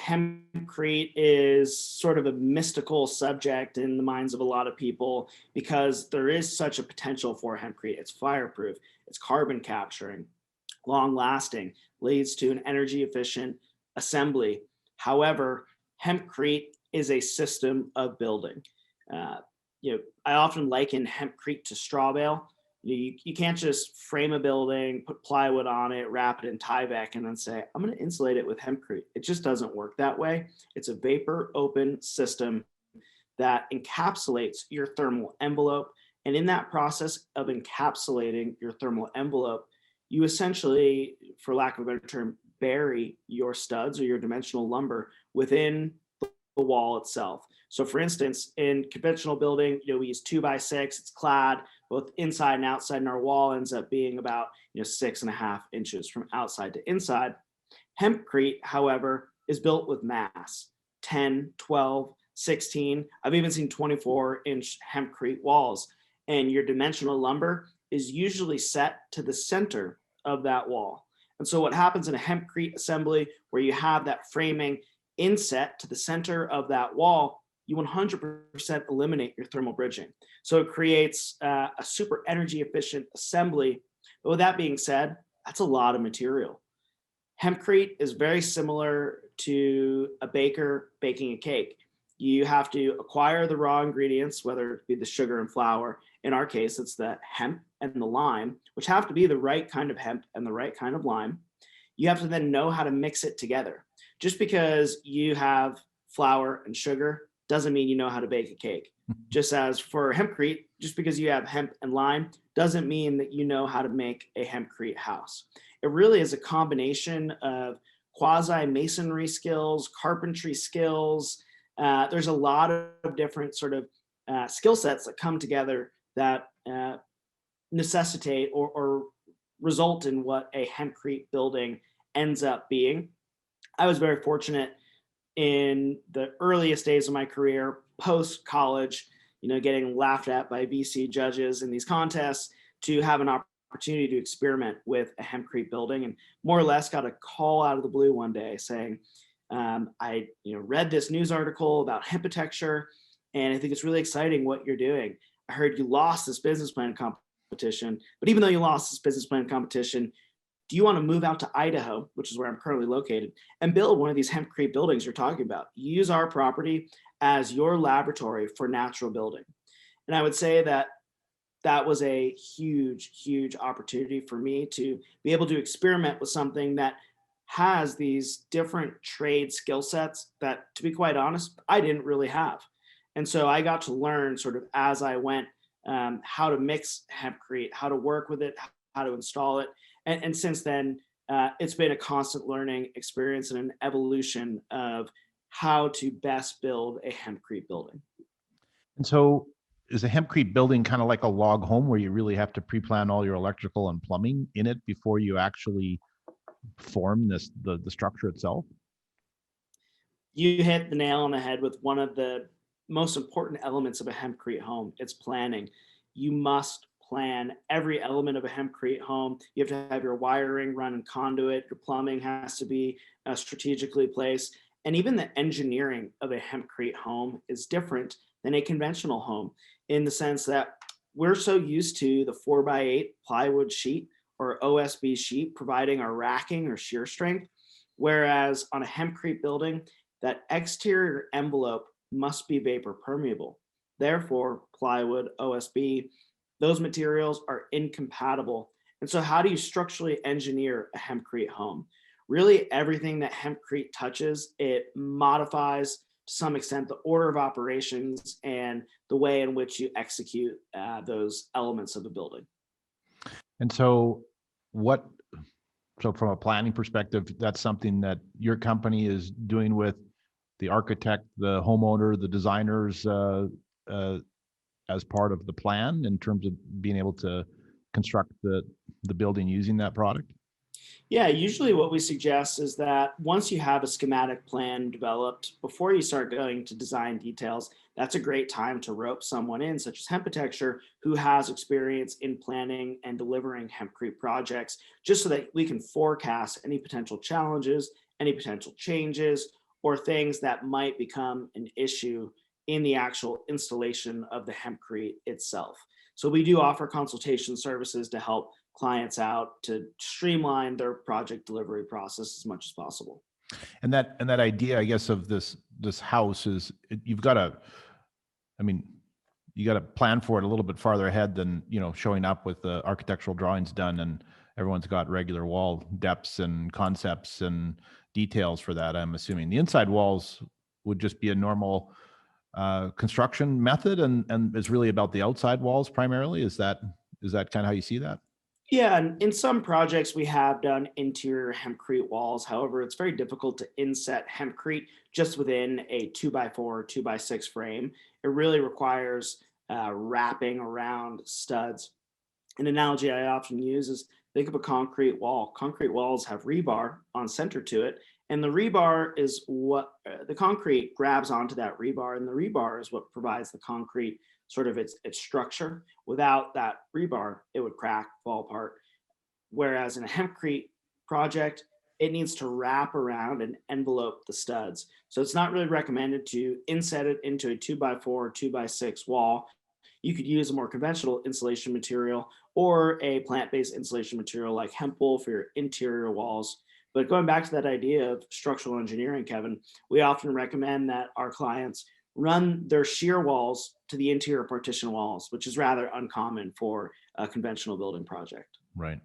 hempcrete is sort of a mystical subject in the minds of a lot of people because there is such a potential for hempcrete. It's fireproof, it's carbon capturing, long lasting, leads to an energy efficient assembly. However, hempcrete is a system of building. Uh, I often liken hempcrete to straw bale. You can't just frame a building, put plywood on it, wrap it in Tyvek, and then say, I'm going to insulate it with hempcrete. It just doesn't work that way. It's a vapor open system that encapsulates your thermal envelope. And in that process of encapsulating your thermal envelope, you essentially, for lack of a better term, bury your studs or your dimensional lumber within the wall itself. So for instance, in conventional building, we use 2x6, it's clad both inside and outside, and our wall ends up being about 6.5 inches from outside to inside. Hempcrete, however, is built with mass, 10, 12, 16. I've even seen 24-inch hempcrete walls. And your dimensional lumber is usually set to the center of that wall. And so what happens in a hempcrete assembly where you have that framing inset to the center of that wall, you 100% eliminate your thermal bridging. So it creates a super energy efficient assembly. But with that being said, that's a lot of material. Hempcrete is very similar to a baker baking a cake. You have to acquire the raw ingredients, whether it be the sugar and flour. In our case, it's the hemp and the lime, which have to be the right kind of hemp and the right kind of lime. You have to then know how to mix it together. Just because you have flour and sugar doesn't mean you know how to bake a cake. Just as for hempcrete, just because you have hemp and lime doesn't mean that you know how to make a hempcrete house. It really is a combination of quasi masonry skills, carpentry skills. There's a lot of different sort of skill sets that come together that necessitate or result in what a hempcrete building ends up being. I was very fortunate in the earliest days of my career, post college, getting laughed at by VC judges in these contests, to have an opportunity to experiment with a hempcrete building, and more or less got a call out of the blue one day saying, I read this news article about hempitecture, and I think it's really exciting what you're doing. I heard you lost this business plan competition, but even though you lost this business plan competition, do you want to move out to Idaho, which is where I'm currently located, and build one of these hempcrete buildings you're talking about? Use our property as your laboratory for natural building. And I would say that that was a huge, huge opportunity for me to be able to experiment with something that has these different trade skill sets that, to be quite honest, I didn't really have. And so I got to learn sort of as I went how to mix hempcrete, how to work with it, how to install it. And since then, it's been a constant learning experience and an evolution of how to best build a hempcrete building. And so is a hempcrete building kind of like a log home where you really have to pre-plan all your electrical and plumbing in it before you actually form the structure itself? You hit the nail on the head with one of the most important elements of a hempcrete home. It's planning. You must plan every element of a hempcrete home. You have to have your wiring run in conduit. Your plumbing has to be strategically placed. And even the engineering of a hempcrete home is different than a conventional home, in the sense that we're so used to the 4x8 plywood sheet or OSB sheet providing our racking or shear strength. Whereas on a hempcrete building, that exterior envelope must be vapor permeable. Therefore, plywood, OSB, those materials are incompatible. And so how do you structurally engineer a hempcrete home? Really, everything that hempcrete touches, it modifies to some extent the order of operations and the way in which you execute those elements of the building. And so from a planning perspective, that's something that your company is doing with the architect, the homeowner, the designers as part of the plan in terms of being able to construct the building using that product? Yeah, usually what we suggest is that once you have a schematic plan developed, before you start going to design details, that's a great time to rope someone in, such as Hempitecture, who has experience in planning and delivering hempcrete projects, just so that we can forecast any potential challenges, any potential changes, or things that might become an issue in the actual installation of the hempcrete itself. So we do offer consultation services to help clients out to streamline their project delivery process as much as possible. And that idea, I guess, of this house is you've got to, I mean, you got to plan for it a little bit farther ahead than, showing up with the architectural drawings done and everyone's got regular wall depths and concepts and details for that. I'm assuming the inside walls would just be a normal construction method, and it's really about the outside walls primarily. Is that kind of how you see that? Yeah, and in some projects we have done interior hempcrete walls. However, it's very difficult to inset hempcrete just within a 2x4 2x6 frame. It really requires wrapping around studs. An analogy I often use is think of a concrete wall. Concrete walls have rebar on center to it, and the rebar is what the concrete grabs onto that rebar, and the rebar is what provides the concrete sort of its structure. Without that rebar, it would crack, fall apart. Whereas in a hempcrete project, it needs to wrap around and envelope the studs. So it's not really recommended to inset it into a 2x4 2x6 wall. You could use a more conventional insulation material or a plant-based insulation material like hemp wool for your interior walls. But going back to that idea of structural engineering, Kevin, we often recommend that our clients run their shear walls to the interior partition walls, which is rather uncommon for a conventional building project. Right.